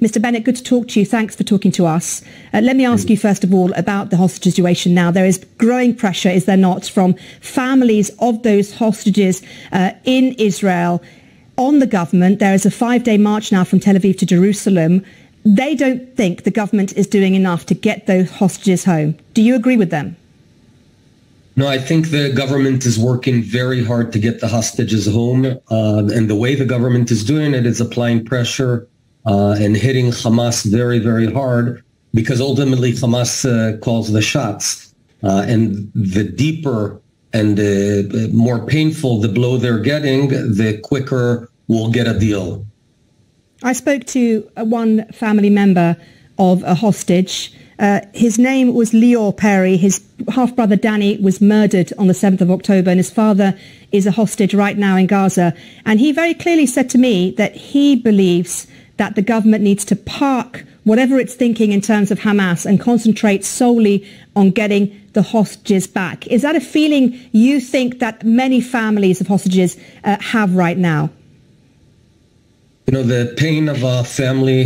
Mr. Bennett, good to talk to you. Thanks for talking to us. Let me ask you, first of all, about the hostage situation now. There is growing pressure, is there not, from families of those hostages in Israel on the government. There is a 5-day march now from Tel Aviv to Jerusalem. They don't think the government is doing enough to get those hostages home. Do you agree with them? No, I think the government is working very hard to get the hostages home. And the way the government is doing it is applying pressure and hitting Hamas very, very hard, because ultimately Hamas calls the shots. And the deeper and more painful the blow they're getting, the quicker we'll get a deal. I spoke to one family member of a hostage. His name was Lior Perry. His half-brother Danny was murdered on the 7th of October, and his father is a hostage right now in Gaza. And he very clearly said to me that he believes that the government needs to park whatever it's thinking in terms of Hamas and concentrate solely on getting the hostages back. Is that a feeling you think that many families of hostages have right now? You know, the pain of a family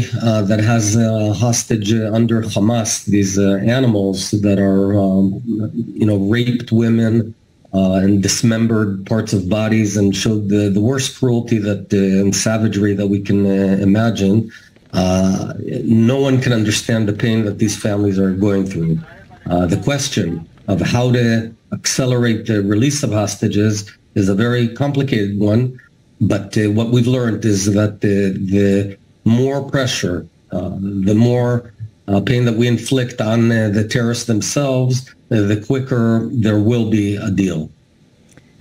that has a hostage under Hamas, these animals that are, raped women and dismembered parts of bodies and showed the worst cruelty and savagery that we can imagine. No one can understand the pain that these families are going through. The question of how to accelerate the release of hostages is a very complicated one. But what we've learned is that the more pressure, the more pain that we inflict on the terrorists themselves, the quicker there will be a deal.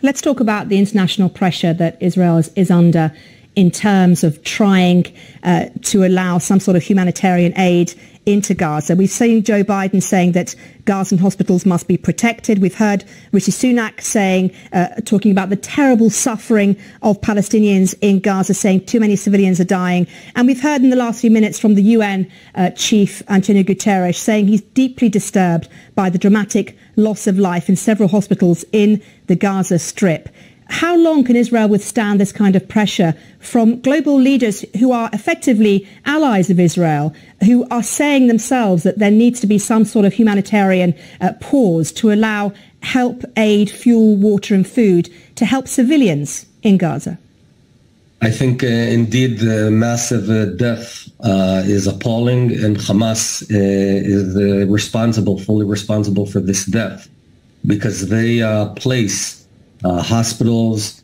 Let's talk about the international pressure that Israel is under in terms of trying to allow some sort of humanitarian aid into Gaza. We've seen Joe Biden saying that Gazan hospitals must be protected. We've heard Rishi Sunak talking about the terrible suffering of Palestinians in Gaza, saying too many civilians are dying. And we've heard in the last few minutes from the UN chief, Antonio Guterres, saying he's deeply disturbed by the dramatic loss of life in several hospitals in the Gaza Strip. How long can Israel withstand this kind of pressure from global leaders who are effectively allies of Israel, who are saying themselves that there needs to be some sort of humanitarian pause to allow help, aid, fuel, water and food to help civilians in Gaza? I think indeed the massive death is appalling, and Hamas is fully responsible for this death, because they place hospitals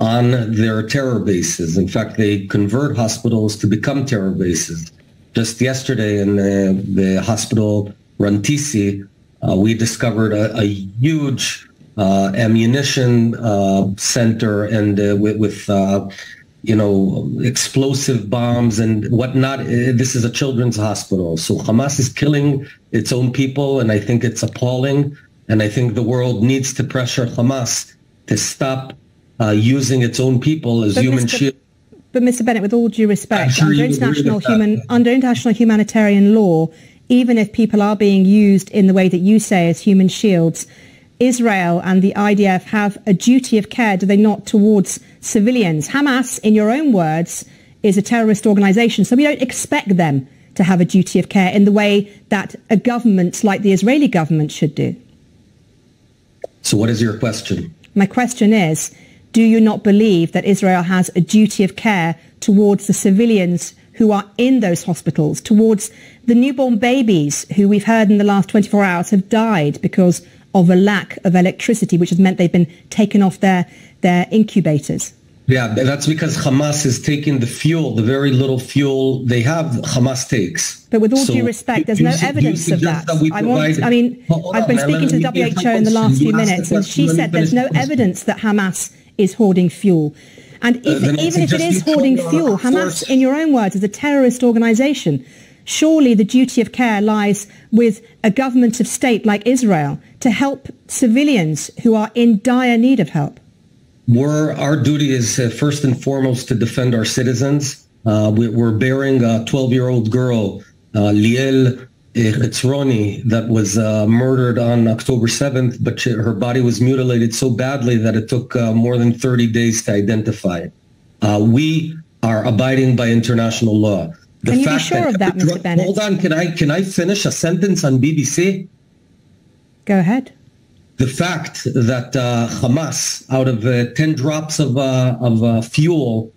on their terror bases. In fact, they convert hospitals to become terror bases. Just yesterday in the hospital Rantisi, we discovered a huge ammunition center and with explosive bombs and whatnot. This is a children's hospital. So Hamas is killing its own people, and I think it's appalling. And I think the world needs to pressure Hamas to stop using its own people as human shields. But Mr. Bennett, with all due respect, under international humanitarian law, even if people are being used in the way that you say as human shields, Israel and the IDF have a duty of care, do they not, towards civilians? Hamas, in your own words, is a terrorist organization, so we don't expect them to have a duty of care in the way that a government like the Israeli government should do. So what is your question? My question is, do you not believe that Israel has a duty of care towards the civilians who are in those hospitals, towards the newborn babies who we've heard in the last 24 hours have died because of a lack of electricity, which has meant they've been taken off their incubators? Yeah, that's because Hamas is taking the fuel, the very little fuel they have, Hamas takes. But with all due respect, there's no evidence of that. I've been speaking to the WHO in the last few minutes, and she said there's no evidence that Hamas is hoarding fuel. And even if it is hoarding fuel, Hamas, in your own words, is a terrorist organization. Surely the duty of care lies with a government of state like Israel to help civilians who are in dire need of help. Our duty is first and foremost to defend our citizens. We're bearing a 12-year-old girl, Liel Chetzroni, that was murdered on October 7th, but her body was mutilated so badly that it took more than 30 days to identify it. We are abiding by international law. The Can you be fact sure of that, Mr. Bennett? Hold on, can I finish a sentence on BBC? Go ahead. The fact that Hamas, out of 10 drops of fuel,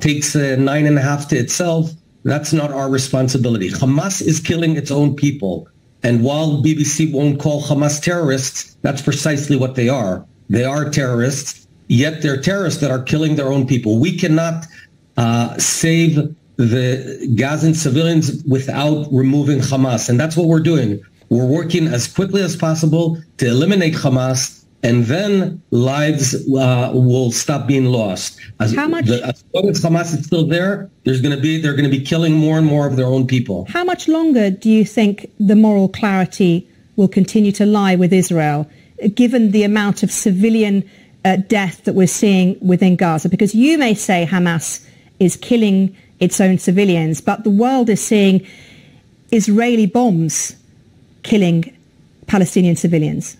takes 9.5 to itself, that's not our responsibility. Hamas is killing its own people. And while BBC won't call Hamas terrorists, that's precisely what they are. They are terrorists, yet they're terrorists that are killing their own people. We cannot save the Gazan civilians without removing Hamas. And that's what we're doing. We're working as quickly as possible to eliminate Hamas, and then lives will stop being lost. As long as Hamas is still there, they're going to be killing more and more of their own people. How much longer do you think the moral clarity will continue to lie with Israel, given the amount of civilian death that we're seeing within Gaza? Because you may say Hamas is killing its own civilians, but the world is seeing Israeli bombs killing Palestinian civilians.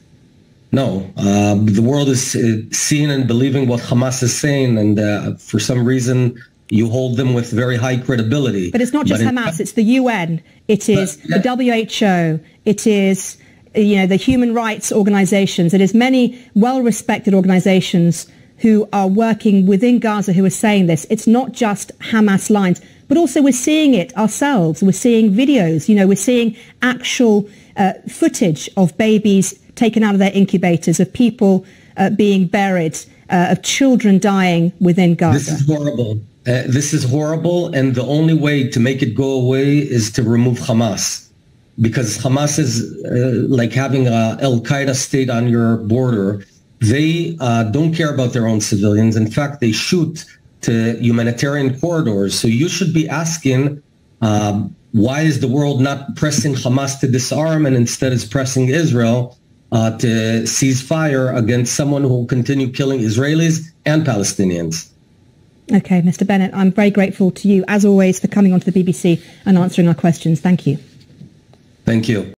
No, the world is seeing and believing what Hamas is saying, and for some reason you hold them with very high credibility. But it's not just Hamas, it's the UN, it is the WHO, it is the human rights organizations, it is many well-respected organizations who are working within Gaza who are saying this. It's not just Hamas lines, but also we're seeing it ourselves. We're seeing videos, we're seeing actual footage of babies taken out of their incubators, of people being buried, of children dying within Gaza. This is horrible. This is horrible, and the only way to make it go away is to remove Hamas. Because Hamas is like having a Al-Qaeda state on your border. They don't care about their own civilians. In fact, they shoot to humanitarian corridors. So you should be asking, why is the world not pressing Hamas to disarm and instead is pressing Israel to cease fire against someone who will continue killing Israelis and Palestinians? Okay, Mr. Bennett, I'm very grateful to you, as always, for coming onto the BBC and answering our questions. Thank you. Thank you.